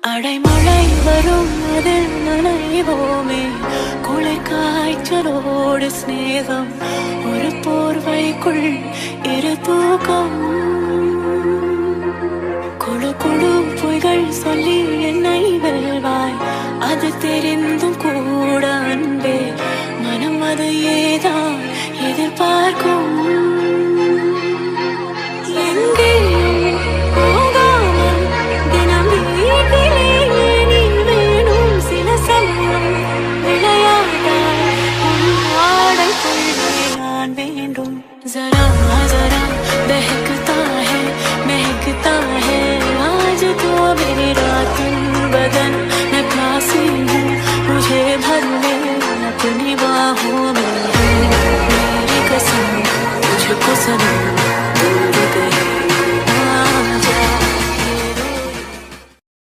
அடைமழை வரும் அதில் நனைவோமே, குளிர் காய்ச்சலோடு சிநேகம், ஒரு போர்வைக்குள் இரு தூக்கம். குழு குழு பொய்கள் சொல்லி என்னை வெல்வாய், அது தெரிந்தும்